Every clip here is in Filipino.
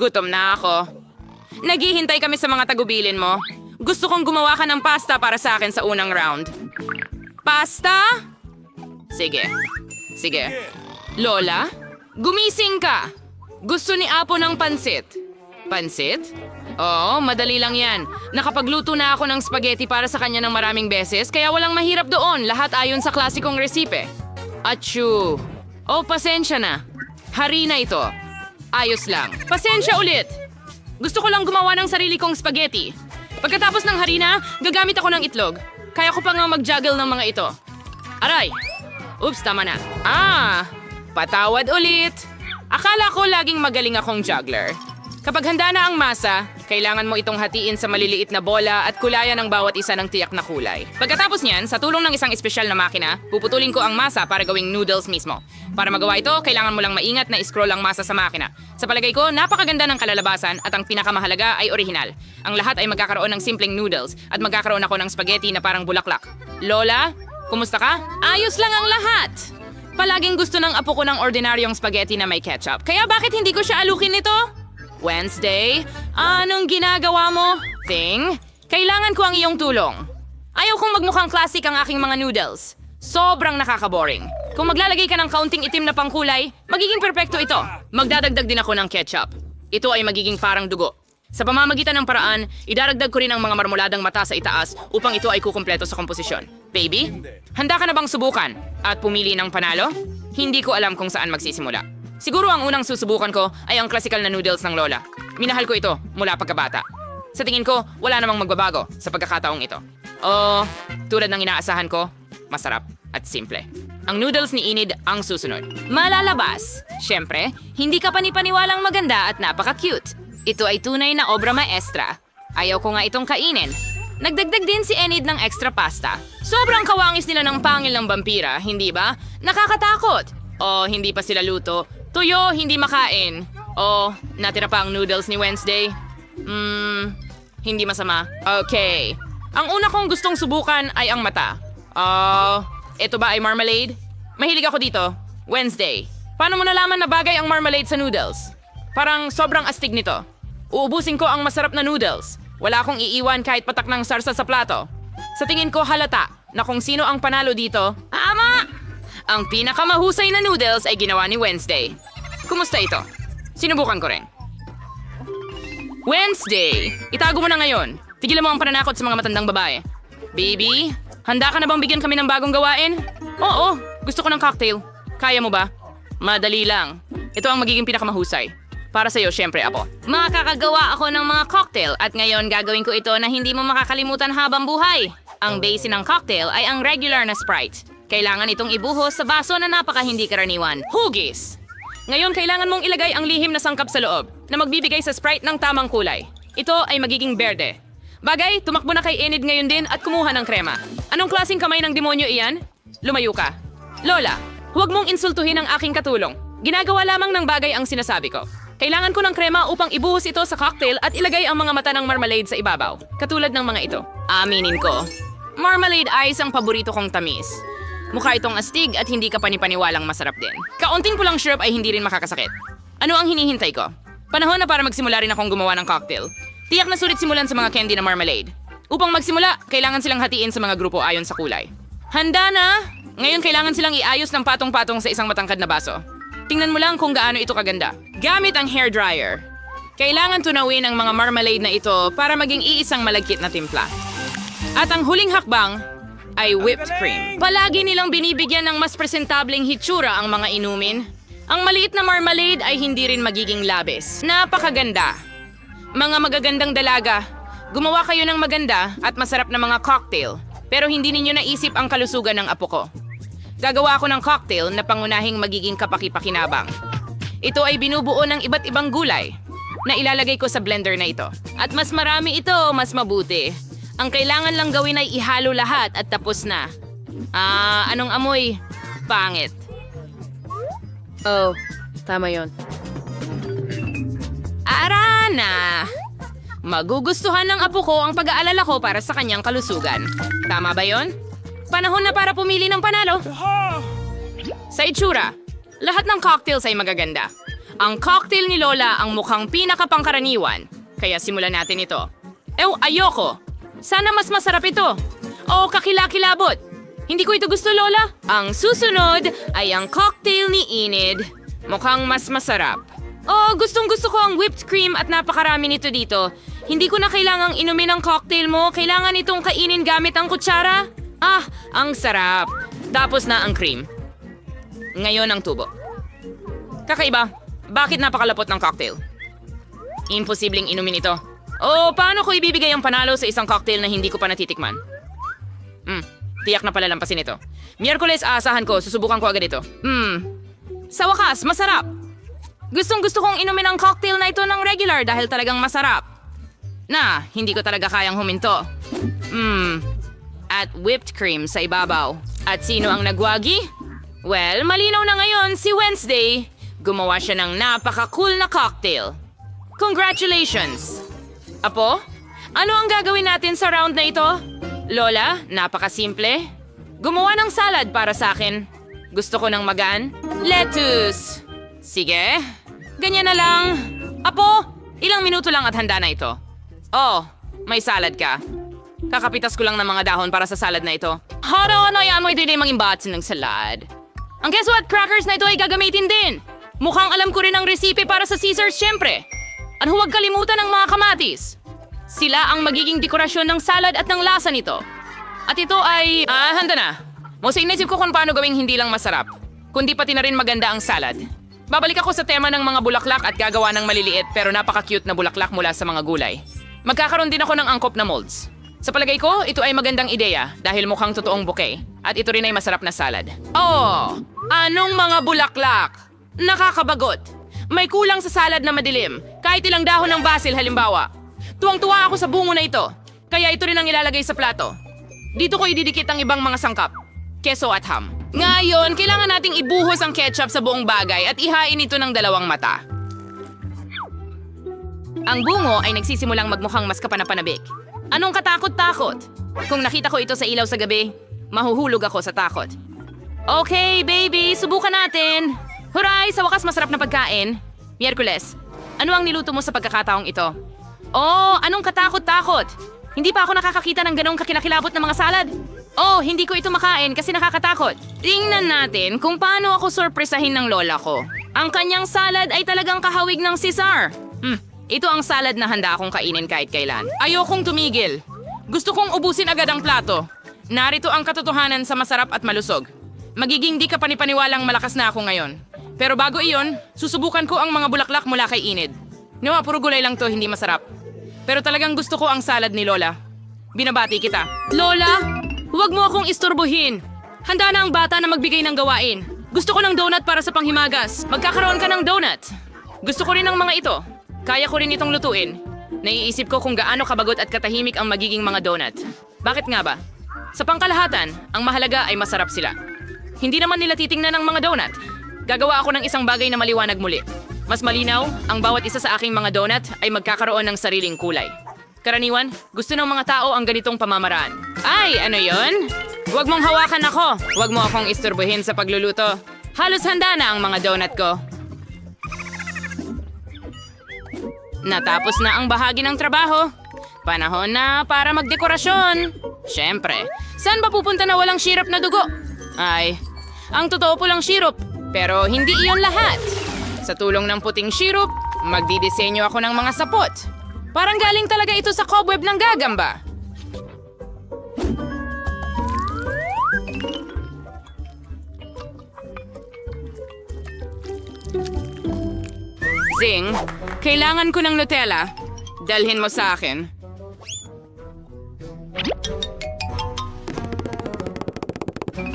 Gutom na ako. Naghihintay kami sa mga tagubilin mo. Gusto kong gumawa ka ng pasta para sa akin sa unang round. Pasta? Sige. Sige. Lola, gumising ka. Gusto ni Apo ng pansit. Pansit? Oo, madali lang yan. Nakapagluto na ako ng spaghetti para sa kanya ng maraming beses, kaya walang mahirap doon. Lahat ayon sa klasikong resipe. Achoo. Oh, pasensya na. Harina ito. Ayos lang. Pasensya ulit. Gusto ko lang gumawa ng sarili kong spaghetti. Pagkatapos ng harina, gagamit ako ng itlog. Kaya ko pa nga mag-juggle ng mga ito. Aray! Oops, tama na. Patawad ulit. Akala ko laging magaling akong juggler. Kapag handa na ang masa, kailangan mo itong hatiin sa maliliit na bola at kulayan ng bawat isa ng tiyak na kulay. Pagkatapos niyan, sa tulong ng isang espesyal na makina, puputulin ko ang masa para gawing noodles mismo. Para magawa ito, kailangan mo lang maingat na scroll ang masa sa makina. Sa palagay ko, napakaganda ng kalalabasan at ang pinakamahalaga ay orihinal. Ang lahat ay magkakaroon ng simpleng noodles at magkakaroon ako ng spaghetti na parang bulaklak. Lola, kumusta ka? Ayos lang ang lahat! Palaging gusto ng apo ko ng ordinaryong spaghetti na may ketchup. Kaya bakit hindi ko siya alukin nito? Wednesday, anong ginagawa mo? Thing, kailangan ko ang iyong tulong. Ayaw kong magmukhang classic ang aking mga noodles. Sobrang nakaka-boring. Kung maglalagay ka ng kaunting itim na pangkulay, magiging perpekto ito. Magdadagdag din ako ng ketchup. Ito ay magiging parang dugo. Sa pamamagitan ng paraan, idaragdag ko rin ang mga marmoladang mata sa itaas upang ito ay kukumpleto sa komposisyon. Baby, handa ka na bang subukan at pumili ng panalo? Hindi ko alam kung saan magsisimula. Siguro ang unang susubukan ko ay ang klasikal na noodles ng Lola. Minahal ko ito mula pagkabata. Sa tingin ko, wala namang magbabago sa pagkakataong ito. Tulad ng inaasahan ko, masarap at simple. Ang noodles ni Enid ang susunod. Malalabas. Siyempre, hindi ka panipaniwalang maganda at napaka-cute. Ito ay tunay na obra maestra. Ayaw ko nga itong kainin. Nagdagdag din si Enid ng extra pasta. Sobrang kawangis nila ng pangil ng vampira, hindi ba? Nakakatakot. Hindi pa sila luto. Tuyo, hindi makain. Natira pa ang noodles ni Wednesday. Hindi masama. Okay. Ang una kong gustong subukan ay ang mata. Ito ba ay marmalade? Mahilig ako dito. Wednesday. Paano mo nalaman na bagay ang marmalade sa noodles? Parang sobrang astig nito. Uubusin ko ang masarap na noodles. Wala akong iiwan kahit patak ng sarsa sa plato. Sa tingin ko halata na kung sino ang panalo dito. Ama! Ang pinakamahusay na noodles ay ginawa ni Wednesday. Kumusta ito? Sinubukan ko rin. Wednesday! Itago mo na ngayon. Tigilan mo ang pananakot sa mga matandang babae. Baby, handa ka na bang bigyan kami ng bagong gawain? Oo, gusto ko ng cocktail. Kaya mo ba? Madali lang. Ito ang magiging pinakamahusay. Para sa'yo, syempre, Apo. Makakagawa ako ng mga cocktail at ngayon gagawin ko ito na hindi mo makakalimutan habang buhay. Ang base ng cocktail ay ang regular na Sprite. Kailangan itong ibuhos sa baso na napaka hindi karaniwan. Hugis! Ngayon, kailangan mong ilagay ang lihim na sangkap sa loob na magbibigay sa Sprite ng tamang kulay. Ito ay magiging berde. Bagay, tumakbo na kay Enid ngayon din at kumuha ng krema. Anong klaseng kamay ng demonyo iyan? Lumayo ka. Lola, huwag mong insultuhin ang aking katulong. Ginagawa lamang ng bagay ang sinasabi ko. Kailangan ko ng krema upang ibuhos ito sa cocktail at ilagay ang mga mata ng marmalade sa ibabaw. Katulad ng mga ito. Aminin ko. Marmalade ice ang paborito kong tamis. Mukha itong astig at hindi ka panipaniwalang masarap din. Kaunting pulang syrup ay hindi rin makakasakit. Ano ang hinihintay ko? Panahon na para magsimula rin akong gumawa ng cocktail. Tiyak na sulit simulan sa mga candy na marmalade. Upang magsimula, kailangan silang hatiin sa mga grupo ayon sa kulay. Handa na! Ngayon kailangan silang iayos ng patong-patong sa isang matangkad na baso. Tingnan mo lang kung gaano ito kaganda. Gamit ang hairdryer. Kailangan tunawin ang mga marmalade na ito para maging iisang malagkit na timpla. At ang huling hakbang ay whipped cream. Palagi nilang binibigyan ng mas presentableng hitsura ang mga inumin. Ang maliit na marmalade ay hindi rin magiging labis. Napakaganda. Mga magagandang dalaga, gumawa kayo ng maganda at masarap na mga cocktail, pero hindi ninyo naisip ang kalusugan ng apo ko. Gagawa ako ng cocktail na pangunahing magiging kapaki-pakinabang. Ito ay binubuo ng iba't ibang gulay na ilalagay ko sa blender na ito. At mas marami ito, mas mabuti. Ang kailangan lang gawin ay ihalo lahat at tapos na. Anong amoy? Pangit. Tama yon. Arana! Magugustuhan ng apo ko ang pag-aalala ko para sa kanyang kalusugan. Tama ba yon? Panahon na para pumili ng panalo. Sa itsura, lahat ng cocktails ay magaganda. Ang cocktail ni Lola ang mukhang pinakapangkaraniwan. Kaya simulan natin ito. Ayoko. Sana mas masarap ito. O kakilakilabot. Hindi ko ito gusto, Lola. Ang susunod ay ang cocktail ni Enid. Mukhang mas masarap. Gustong-gusto ko ang whipped cream at napakarami nito dito. Hindi ko na kailangang inumin ang cocktail mo. Kailangan itong kainin gamit ang kutsara. Ang sarap. Tapos na ang cream. Ngayon ang tubo. Kakaiba. Bakit napakalapot ng cocktail? Imposibleng inumin ito. Paano ko ibibigay ang panalo sa isang cocktail na hindi ko pa natitikman? Tiyak na palalampasin ito. Miyerkules, aasahan ko. Susubukan ko agad ito. Sa wakas, masarap. Gustong-gusto kong inumin ang cocktail na ito ng regular dahil talagang masarap. Hindi ko talaga kayang huminto. At whipped cream sa ibabaw. At sino ang nagwagi? Well, malinaw na ngayon si Wednesday. Gumawa siya ng napaka-cool na cocktail. Congratulations! Apo, ano ang gagawin natin sa round na ito? Lola, napaka-simple. Gumawa ng salad para sa akin. Gusto ko ng magaan. Lettuce! Sige, ganyan na lang. Apo, ilang minuto lang at handa na ito. May salad ka. Kakapitas ko lang ng mga dahon para sa salad na ito. Yan mo ito yung mga imbatsin ng salad. Ang queso at crackers na ito ay gagamitin din. Mukhang alam ko rin ang resipe para sa Caesars, syempre. At huwag kalimutan ng mga kamatis. Sila ang magiging dekorasyon ng salad at ng lasa nito. At ito ay... handa na. Mosa inisip ko kung paano gawing hindi lang masarap, kundi pati na rin maganda ang salad. Babalik ako sa tema ng mga bulaklak at gagawa ng maliliit pero napaka-cute na bulaklak mula sa mga gulay. Magkakaroon din ako ng angkop na molds. Sa palagay ko, ito ay magandang ideya dahil mukhang totoong bouquet. At ito rin ay masarap na salad. Anong mga bulaklak? Nakakabagot. May kulang sa salad na madilim. Kahit ilang dahon ng basil halimbawa. Tuwang-tuwa ako sa bungo na ito. Kaya ito rin ang ilalagay sa plato. Dito ko ididikit ang ibang mga sangkap. Keso at ham. Ngayon, kailangan nating ibuhos ang ketchup sa buong bagay at ihain ito ng dalawang mata. Ang bungo ay nagsisimulang magmukhang mas kapanapanabik. Anong katakot-takot? Kung nakita ko ito sa ilaw sa gabi, mahuhulog ako sa takot. Okay, baby, subukan natin. Huray, sa wakas masarap na pagkain. Miyerkules, ano ang niluto mo sa pagkakataong ito? Anong katakot-takot? Hindi pa ako nakakakita ng ganong kakilakilabot na mga salad. Hindi ko ito makain kasi nakakatakot. Tingnan natin kung paano ako sorpresahin ng lola ko. Ang kanyang salad ay talagang kahawig ng Caesar. Ito ang salad na handa akong kainin kahit kailan. Ayokong tumigil. Gusto kong ubusin agad ang plato. Narito ang katotohanan sa masarap at malusog. Magiging di ka panipaniwalang malakas na ako ngayon. Pero bago iyon, susubukan ko ang mga bulaklak mula kay Enid. Puro gulay lang to, hindi masarap. Pero talagang gusto ko ang salad ni Lola. Binabati kita. Lola, huwag mo akong istorbohin. Handa na ang bata na magbigay ng gawain. Gusto ko ng donut para sa panghimagas. Magkakaroon ka ng donut. Gusto ko rin ng mga ito. Kaya ko rin itong lutuin. Naiisip ko kung gaano kabagot at katahimik ang magiging mga donut. Bakit nga ba? Sa pangkalahatan, ang mahalaga ay masarap sila. Hindi naman nila titingnan ang mga donut. Gagawa ako ng isang bagay na maliwanag muli. Mas malinaw, ang bawat isa sa aking mga donut ay magkakaroon ng sariling kulay. Karaniwan, gusto ng mga tao ang ganitong pamamaraan. Ay, ano yon? Huwag mong hawakan ako. Huwag mo akong isturbuhin sa pagluluto. Halos handa na ang mga donut ko. Natapos na ang bahagi ng trabaho. Panahon na para magdekorasyon. Siyempre, saan ba pupunta na walang syrup na dugo? Ay, ang totoo po lang syrup, pero hindi iyon lahat. Sa tulong ng puting syrup, magdidisenyo ako ng mga sapot. Parang galing talaga ito sa cobweb ng gagamba. Zing, kailangan ko ng Nutella. Dalhin mo sa akin.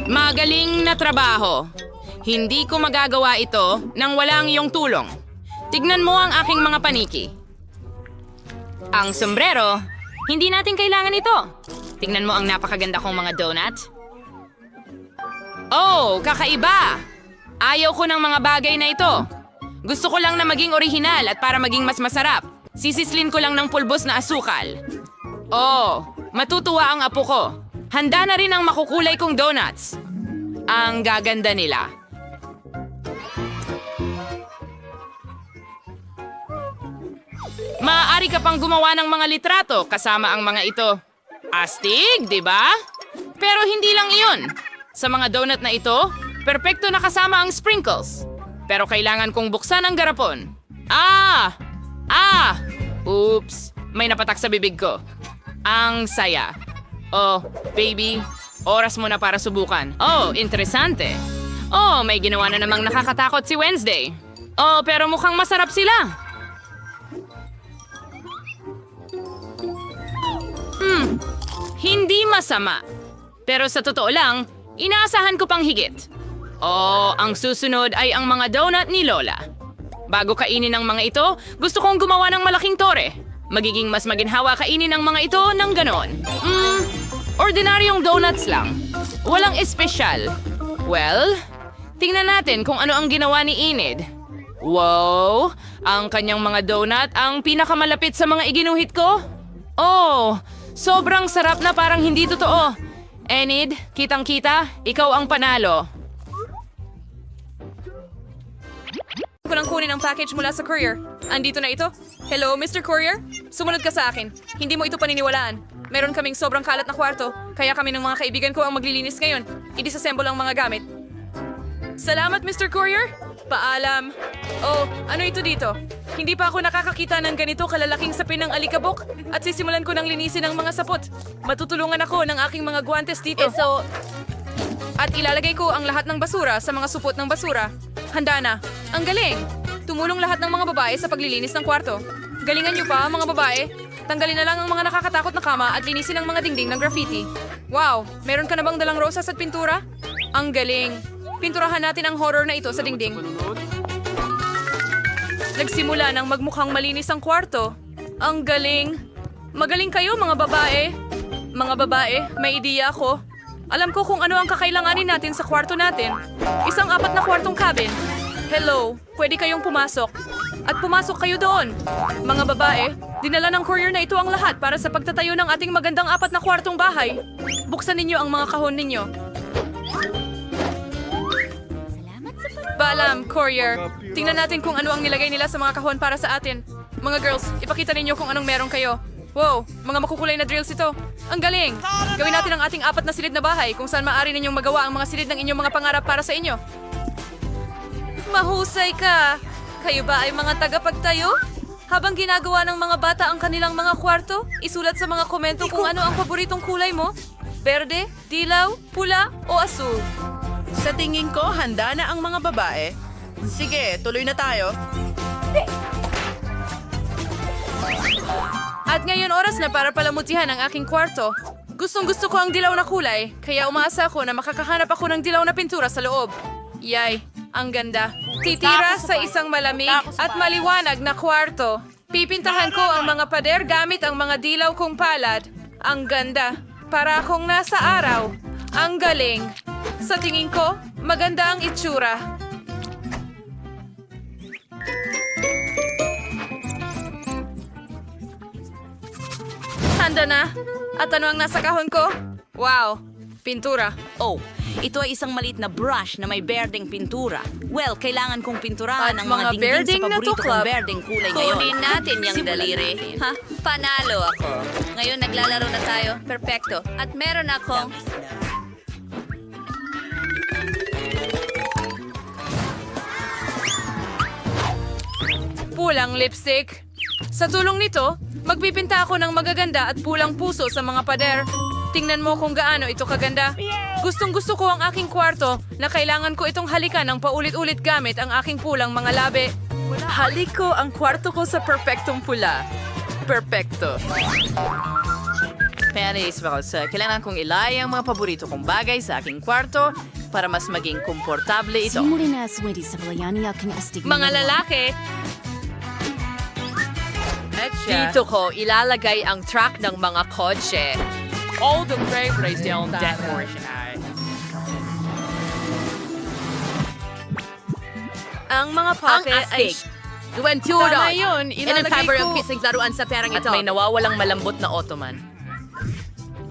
Magaling na trabaho. Hindi ko magagawa ito nang walang iyong tulong. Tignan mo ang aking mga paniki. Ang sombrero, hindi natin kailangan ito. Tignan mo ang napakaganda kong mga donut. Oh, kakaiba! Ayaw ko ng mga bagay na ito. Gusto ko lang na maging orihinal at para maging mas masarap. Sisislin ko lang ng pulbos na asukal. Oh, matutuwa ang apo ko. Handa na rin ang makukulay kong donuts. Ang gaganda nila. Maaari ka pang gumawa ng mga litrato kasama ang mga ito. Astig, di ba? Pero hindi lang iyon. Sa mga donut na ito, perpekto na kasama ang sprinkles. Pero kailangan kong buksan ang garapon. Oops, may napatak sa bibig ko. Ang saya. Oh, baby, oras mo na para subukan. Oh, interesante. Oh, may ginawa na namang nakakatakot si Wednesday. Oh, pero mukhang masarap sila. Hindi masama. Pero sa totoo lang, inaasahan ko pang higit. Oh, ang susunod ay ang mga donut ni Lola. Bago kainin ang mga ito, gusto kong gumawa ng malaking tore. Magiging mas maginhawa kainin ang mga ito ng ganon. Ordinaryong donuts lang. Walang espesyal. Well, tingnan natin kung ano ang ginawa ni Enid. Wow! Ang kanyang mga donut ang pinakamalapit sa mga iginuhit ko. Oh, sobrang sarap na parang hindi totoo. Enid, kitang-kita, ikaw ang panalo. Ko nang kunin ang package mula sa courier. Andito na ito. Hello, Mr. Courier? Sumunod ka sa akin. Hindi mo ito paniniwalaan. Meron kaming sobrang kalat na kwarto, kaya kami ng mga kaibigan ko ang maglilinis ngayon. I-disassemble ang mga gamit. Salamat, Mr. Courier. Paalam. Oh, ano ito dito? Hindi pa ako nakakakita ng ganito kalalaking sapin ng alikabok at sisimulan ko ng linisin ang mga sapot. Matutulungan ako ng aking mga guantes dito. At ilalagay ko ang lahat ng basura sa mga supot ng basura. Handa na. Ang galing! Tumulong lahat ng mga babae sa paglilinis ng kwarto. Galingan niyo pa, mga babae. Tanggalin na lang ang mga nakakatakot na kama at linisin ang mga dingding ng graffiti. Wow! Meron ka na bang dalang rosas at pintura? Ang galing! Pinturahan natin ang horror na ito sa dingding. Nagsimula nang magmukhang malinis ang kwarto. Ang galing! Magaling kayo, mga babae. Mga babae, may ideya ako. Alam ko kung ano ang kakailanganin natin sa kwarto natin. Isang 4 na kwartong cabin. Hello, pwede kayong pumasok. At pumasok kayo doon. Mga babae, dinala ng courier na ito ang lahat para sa pagtatayo ng ating magandang 4 na kwartong bahay. Buksan ninyo ang mga kahon ninyo. Balam, courier. Tingnan natin kung ano ang nilagay nila sa mga kahon para sa atin. Mga girls, ipakita ninyo kung anong meron kayo. Wow, mga makukulay na drills ito. Ang galing! Gawin natin ang ating 4 na silid na bahay kung saan maaari ninyong magawa ang mga silid ng inyong mga pangarap para sa inyo. Mahusay ka! Kayo ba ay mga tagapagtayo? Habang ginagawa ng mga bata ang kanilang mga kwarto, isulat sa mga komento kung ano ang paboritong kulay mo. Berde, dilaw, pula o asul. Sa tingin ko, handa na ang mga babae. Sige, tuloy na tayo. At ngayon oras na para palamutihan ang aking kwarto. Gustong-gusto ko ang dilaw na kulay, kaya umaasa ako na makakahanap ako ng dilaw na pintura sa loob. Yay, ang ganda. Titira sa isang malamig at maliwanag na kwarto. Pipintahan ko ang mga pader gamit ang mga dilaw kong palad. Ang ganda. Para akong nasa araw. Ang galing. Sa tingin ko, maganda ang itsura. Handa na. At ano ang nasa kahon ko? Wow, pintura. Oh, ito ay isang maliit na brush na may berdeng pintura. Well, kailangan kong pinturahan At ang mga mga dingding berdeng sa na paborito tuklap. kong berdeng kulay ngayon. Kunin natin yung Simulan daliri. natin. Ha? Panalo ako. Ngayon naglalaro na tayo. Perfecto. At meron akong... Pulang lipstick. Sa tulong nito, magpipinta ako ng magaganda at pulang puso sa mga pader. Tingnan mo kung gaano ito kaganda. Gustong-gusto ko ang aking kwarto na kailangan ko itong halikan ng paulit-ulit gamit ang aking pulang mga labi. Halik ko ang kwarto ko sa perpektong pula. Perpekto. Kaya naisip ako sa kailangan kong ilay ang mga paborito kong bagay sa aking kwarto para mas maging komportable ito. Mga lalaki, Dito ko ilalagay ang track ng mga kotse. All the favorites down that portion. ang mga puppet ay... Tama yun, ilalagay ko. pising laruan sa perang At may nawawalang malambot na ottoman.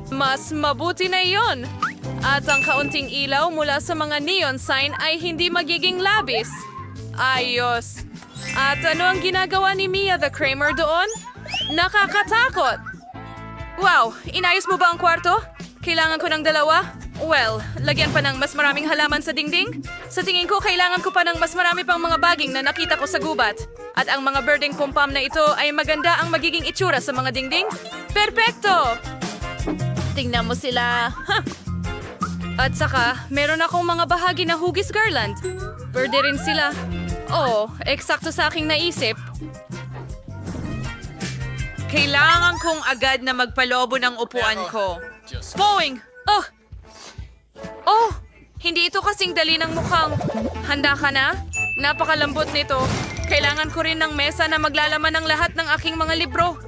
Mas mabuti na yon. At ang kaunting ilaw mula sa mga neon sign ay hindi magiging labis. Ayos. At ano ang ginagawa ni Mia the Kramer doon? Nakakatakot! Wow, inayos mo ba ang kwarto? Kailangan ko ng 2? Well, lagyan pa ng mas maraming halaman sa dingding? Sa tingin ko, kailangan ko pa ng mas marami pang mga baging na nakita ko sa gubat. At ang mga birding pumpam na ito ay maganda ang magiging itsura sa mga dingding? Perpekto! Tingnan mo sila. At saka, meron akong mga bahagi na hugis garland. Berde rin sila. Oo, eksakto sa aking naisip. Kailangan kong agad na magpalobo ng upuan ko. Boing! Oh! Oh! Hindi ito kasing dali ng mukhang. Handa ka na? Napakalambot nito. Kailangan ko rin ng mesa na maglalaman ng lahat ng aking mga libro.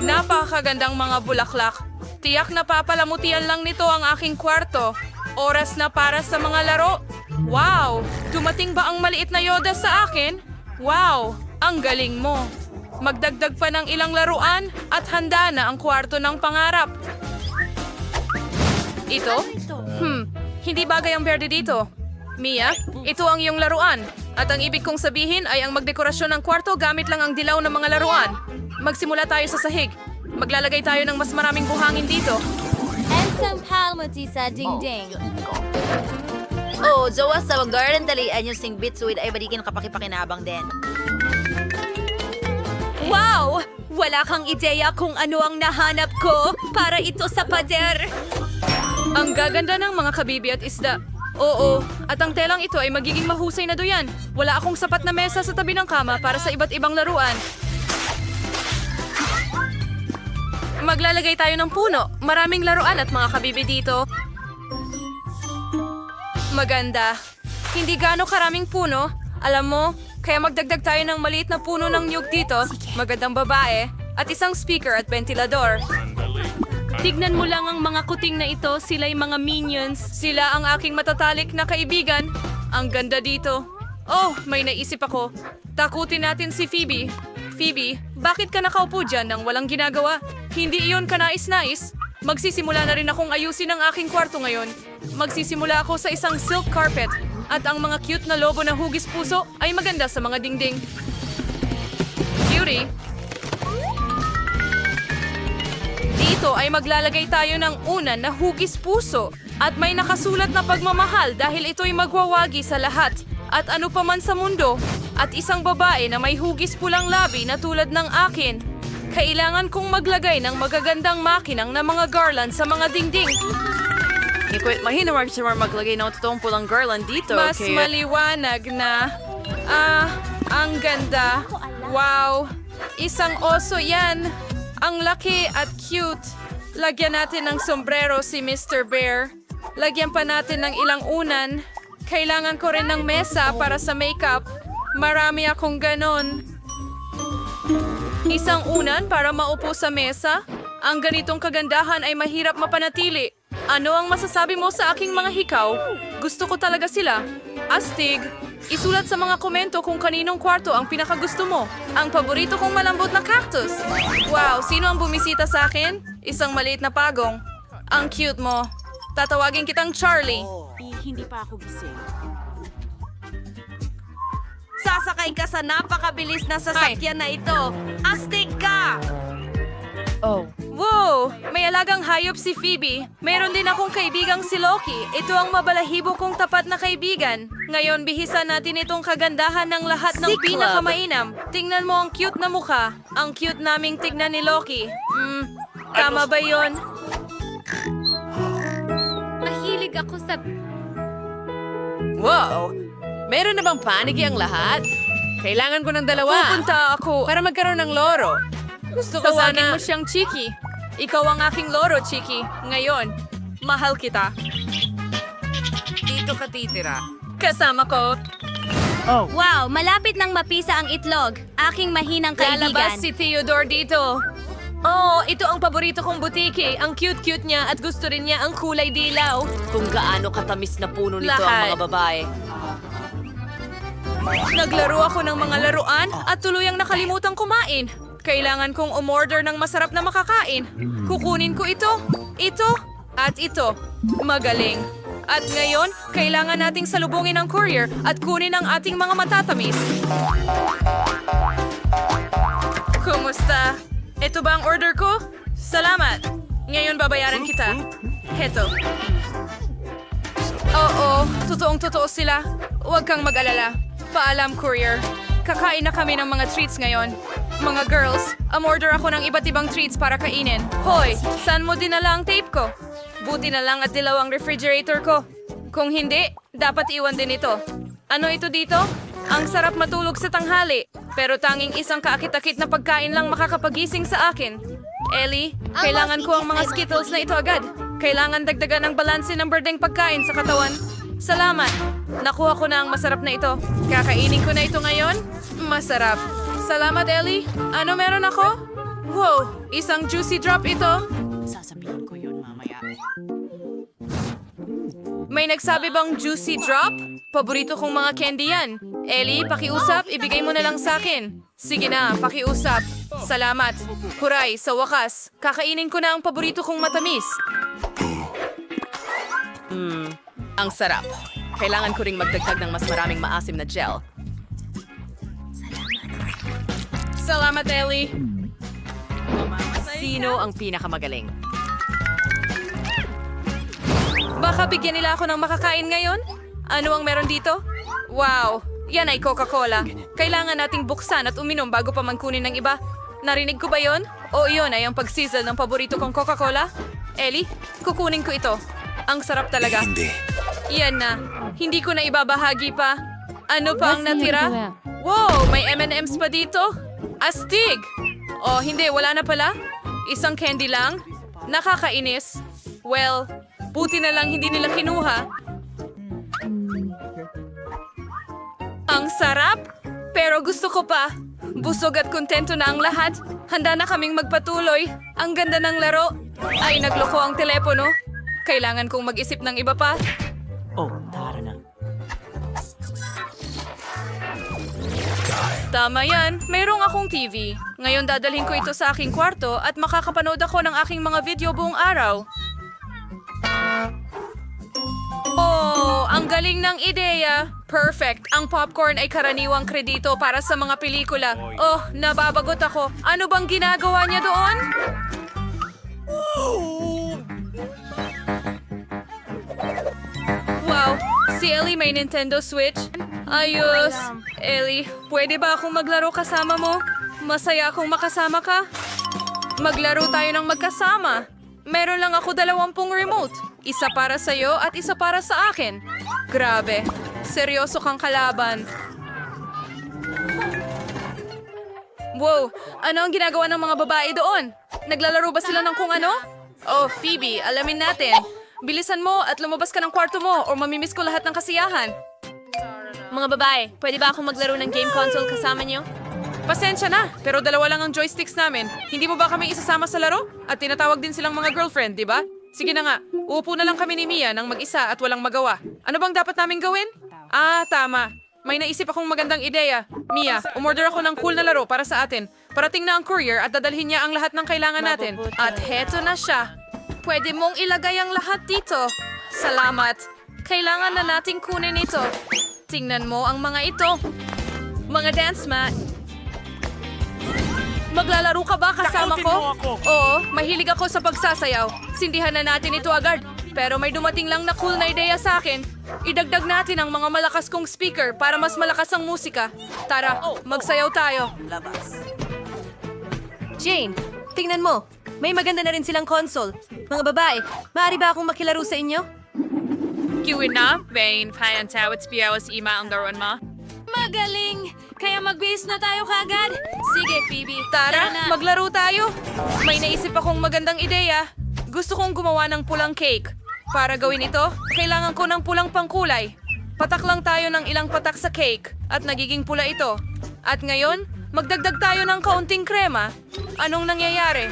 Napakagandang mga bulaklak. Tiyak na papalamutian lang nito ang aking kwarto. Oras na para sa mga laro. Wow! Dumating ba ang maliit na Yoda sa akin? Wow! Ang galing mo. Magdagdag pa ng ilang laruan at handa na ang kwarto ng pangarap. Ito? Hindi bagay ang berde dito. Mia, ito ang iyong laruan. At ang ibig kong sabihin ay ang magdekorasyon ng kwarto gamit lang ang dilaw ng mga laruan. Magsimula tayo sa sahig. Maglalagay tayo ng mas maraming buhangin dito. And some palmati sa dingding. Oh, Jowa sa garden dalian yung sing bitsuid ay balikin kapakipakinabang din. Wow! Wala kang ideya kung ano ang nahanap ko para ito sa pader. Ang gaganda ng mga kabibi at isda. Oo, at ang telang ito ay magiging mahusay na doyan. Wala akong sapat na mesa sa tabi ng kama para sa iba't ibang laruan. Maglalagay tayo ng puno. Maraming laruan at mga kabibi dito. Maganda. Hindi gaano karaming puno. Alam mo, kaya magdagdag tayo ng maliit na puno ng niyog dito. Magandang babae. At isang speaker at ventilador. Tignan mo lang ang mga kuting na ito. Sila'y mga minions. Sila ang aking matatalik na kaibigan. Ang ganda dito. Oh, may naisip ako. Takutin natin si Phoebe. Phoebe, bakit ka nakaupo dyan nang walang ginagawa? Hindi iyon kanais-nais. Magsisimula na rin akong ayusin ang aking kwarto ngayon. Magsisimula ako sa isang silk carpet. At ang mga cute na lobo na hugis puso ay maganda sa mga dingding. Cutie! Dito ay maglalagay tayo ng unan na hugis puso. At may nakasulat na pagmamahal dahil ito'y magwawagi sa lahat. At ano pa man sa mundo. At isang babae na may hugis pulang labi na tulad ng akin. Kailangan kong maglagay ng magagandang makinang na mga garland sa mga dingding. Hindi ko mahinawag si Mar maglagay ng totoong pulang garland dito. Mas maliwanag na. Ang ganda. Wow. Isang oso yan. Ang laki at cute. Lagyan natin ng sombrero si Mr. Bear. Lagyan pa natin ng ilang unan. Kailangan ko rin ng mesa para sa makeup. Marami akong ganon. Isang unan para maupo sa mesa. Ang ganitong kagandahan ay mahirap mapanatili. Ano ang masasabi mo sa aking mga hikaw? Gusto ko talaga sila. Astig, isulat sa mga komento kung kaninong kwarto ang pinakagusto mo. Ang paborito kong malambot na cactus. Wow, sino ang bumisita sa akin? Isang maliit na pagong. Ang cute mo. Tatawagin kitang Charlie. Hindi pa ako gising. Sasakay ka sa napakabilis na sasakyan na ito. Astig ka! Wow! May alagang hayop si Phoebe. Meron din akong kaibigang si Loki. Ito ang mabalahibo kong tapat na kaibigan. Ngayon, bihisan natin itong kagandahan ng lahat ng pinakamainam. Tingnan mo ang cute na mukha. Ang cute naming tignan ni Loki. Tama ba yon? Mahilig ako sa... Wow! Meron na bang panigi ang lahat? Kailangan ko ng 2. Pupunta ako. Para magkaroon ng loro. Gusto ko Tawagin sana. mo siyang Chiki. Ikaw ang aking loro, Chiki. Ngayon, mahal kita. Dito ka titira. Kasama ko. Wow, malapit nang mapisa ang itlog. Aking mahinang Lalabas kaibigan. si Theodore dito. Oh, ito ang paborito kong butiki. Ang cute-cute niya at gusto rin niya ang kulay dilaw. Kung gaano katamis na puno nito Lahat. ang mga babae. Naglaro ako ng mga laruan at tuluyang nakalimutan kumain. Kailangan kong umorder ng masarap na makakain. Kukunin ko ito, at ito. Magaling. At ngayon, kailangan nating salubungin ang courier at kunin ang ating mga matatamis. Ito ba ang order ko? Salamat. Ngayon babayaran kita. Heto. Oo, totoong-totoo sila. Huwag kang mag-alala. Paalam, courier. Kakain na kami ng mga treats ngayon. Mga girls, umorder ako ng iba't ibang treats para kainin. Hoy, saan mo dinala ang tape ko? Buti na lang at dilaw ang refrigerator ko. Kung hindi, dapat iwan din ito. Ano ito dito? Ang sarap matulog sa tanghali. Pero tanging isang kaakit-akit na pagkain lang makakapagising sa akin. Ellie, kailangan ko ang mga Skittles na ito agad. Kailangan dagdagan ang balanse ng berdeng pagkain sa katawan. Salamat. Nakuha ko na ang masarap na ito. Kakainin ko na ito ngayon. Masarap. Salamat, Ellie. Ano meron ako? Wow, isang juicy drop ito. Sasabihin ko yun mamaya. May nagsabi bang juicy drop? Paborito kong mga candy yan. Ellie, pakiusap, ibigay mo na lang sa akin. Sige na, pakiusap. Salamat. Huray, sa wakas, kakainin ko na ang paborito kong matamis. Ang sarap. Kailangan ko ring magdagdag ng mas maraming maasim na gel. Salamat, Ellie. Sino ang pinakamagaling? Baka bigyan nila ako ng makakain ngayon? Ano ang meron dito? Wow, yan ay Coca-Cola. Kailangan nating buksan at uminom bago pa man kunin ng iba. Narinig ko ba yon? O iyon ay ang pagsizzle ng paborito kong Coca-Cola? Ellie, kukunin ko ito. Ang sarap talaga. Yan na. Hindi ko na ibabahagi pa. Ano pa ang natira? Wow, may M&M's pa dito? Astig! Oh, hindi, wala na pala. Isang candy lang? Nakakainis. Well, buti na lang hindi nila kinuha. Ang sarap! Pero gusto ko pa. Busog at kontento na ang lahat. Handa na kaming magpatuloy. Ang ganda ng laro. Ay, nagloko ang telepono. Kailangan kong mag-isip ng iba pa. Oh, tara na. Tama yan, mayroong akong TV. Ngayon dadalhin ko ito sa aking kwarto at makakapanood ako ng aking mga video buong araw. Oh, ang galing ng ideya. Perfect. Ang popcorn ay karaniwang kredito para sa mga pelikula. Oh, nababagot ako. Ano bang ginagawa niya doon? Wow, si Ellie may Nintendo Switch. Ayos. Ellie, pwede ba akong maglaro kasama mo? Masaya akong makasama ka. Maglaro tayo ng magkasama. Meron lang ako 20 remote. Isa para sa'yo at isa para sa akin. Grabe. Seryoso kang kalaban. Wow, ano ang ginagawa ng mga babae doon? Naglalaro ba sila ng kung ano? Oh, Phoebe, alamin natin. Bilisan mo at lumabas ka ng kwarto mo o mamimiss ko lahat ng kasiyahan. Mga babae, pwede ba akong maglaro ng game console kasama niyo? Pasensya na, pero 2 lang ang joysticks namin. Hindi mo ba kami isasama sa laro? At tinatawag din silang mga girlfriend, di ba? Sige na nga, uupo na lang kami ni Mia nang mag-isa at walang magawa. Ano bang dapat namin gawin? Ah, tama. May naisip akong magandang ideya. Mia, umorder ako ng cool na laro para sa atin. Parating na ang courier at dadalhin niya ang lahat ng kailangan natin. At heto na siya. Pwede mong ilagay ang lahat dito. Salamat. Kailangan na nating kunin ito. Tingnan mo ang mga ito. Mga dance mat. Maglalaro ka ba kasama ko? Oo, mahilig ako sa pagsasayaw. Sindihan na natin ito agad. Pero may dumating lang na cool na ideya sa akin. Idagdag natin ang mga malakas kong speaker para mas malakas ang musika. Tara, magsayaw tayo. Jane, tingnan mo. May maganda na rin silang console. Mga babae, maaari ba akong makilaro sa inyo? Kiwin na, Bane, payantaw at spiyawas ima ang daruan mo. Magaling! Kaya magbihis na tayo kagad. Sige, Phoebe. Tara, na. maglaro tayo. May naisip akong magandang ideya. Gusto kong gumawa ng pulang cake. Para gawin ito, kailangan ko ng pulang pangkulay. Patak lang tayo ng ilang patak sa cake at nagiging pula ito. At ngayon, magdagdag tayo ng kaunting krema. Anong nangyayari?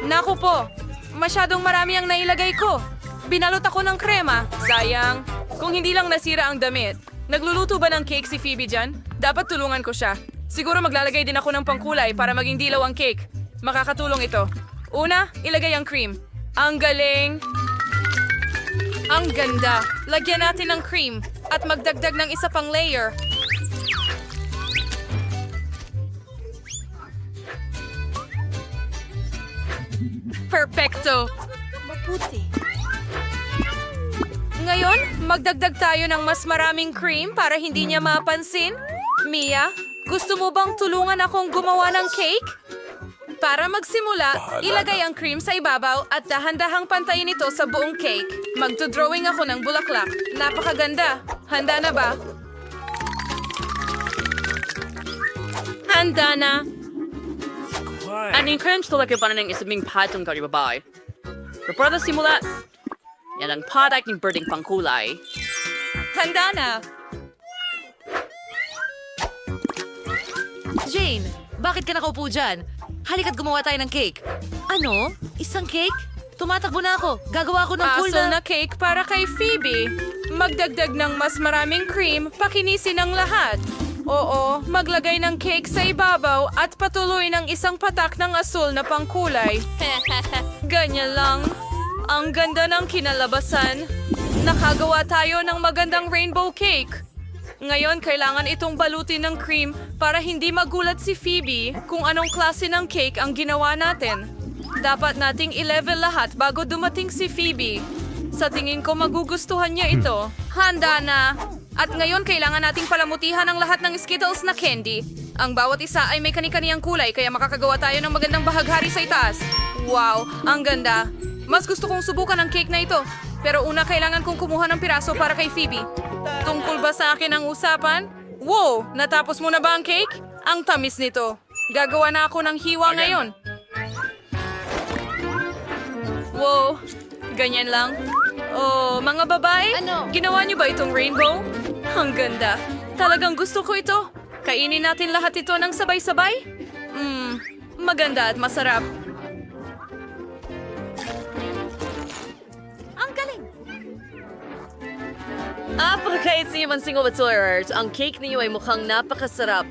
Naku po, masyadong marami ang nailagay ko. Binalot ako ng krema. Sayang. Kung hindi lang nasira ang damit. Nagluluto ba ng cake si Phoebe dyan? Dapat tulungan ko siya. Siguro maglalagay din ako ng pangkulay para maging dilaw ang cake. Makakatulong ito. Una, ilagay ang cream. Ang galing! Ang ganda! Lagyan natin ng cream at magdagdag ng isa pang layer. Perfecto! Ngayon, magdagdag tayo ng mas maraming cream para hindi niya mapansin. Mia, gusto mo bang tulungan akong gumawa ng cake? Para magsimula, ilagay ang cream sa ibabaw at dahan-dahang pantayin ito sa buong cake. Magdodrawing ako ng bulaklak. Napakaganda. Handa na ba? Handa na. Aning crunch talaga pa na ng isabing patong karibabay. Pero para simula, yan ang product ng birding pangkulay. Handa na. Jane, bakit ka nakaupo dyan? Halika't gumawa tayo ng cake. Ano? Isang cake? Tumatakbo na ako. Gagawa ako ng cool Asul na... na cake para kay Phoebe. Magdagdag ng mas maraming cream, pakinisin ang lahat. Oo, maglagay ng cake sa ibabaw at patuloy ng isang patak ng asul na pangkulay. Ganyan lang. Ang ganda ng kinalabasan. Nakagawa tayo ng magandang rainbow cake. Ngayon, kailangan itong balutin ng cream para hindi magulat si Phoebe kung anong klase ng cake ang ginawa natin. Dapat nating i-level lahat bago dumating si Phoebe. Sa tingin ko magugustuhan niya ito. Handa na! At ngayon, kailangan nating palamutihan ang lahat ng Skittles na candy. Ang bawat isa ay may kani-kaniyang kulay kaya makakagawa tayo ng magandang bahaghari sa itaas. Wow, ang ganda! Mas gusto kong subukan ang cake na ito. Pero una, kailangan kong kumuha ng piraso para kay Phoebe. Tungkol ba sa akin ang usapan? Wow! Natapos mo na ba ang cake? Ang tamis nito. Gagawa na ako ng hiwa ngayon. Wow! Ganyan lang. Oh, mga babae? Ginawa niyo ba itong rainbow? Ang ganda. Talagang gusto ko ito. Kainin natin lahat ito ng sabay-sabay? Maganda at masarap. Apakait sa iman singo batsurers, ang cake niyo ay mukhang napakasarap.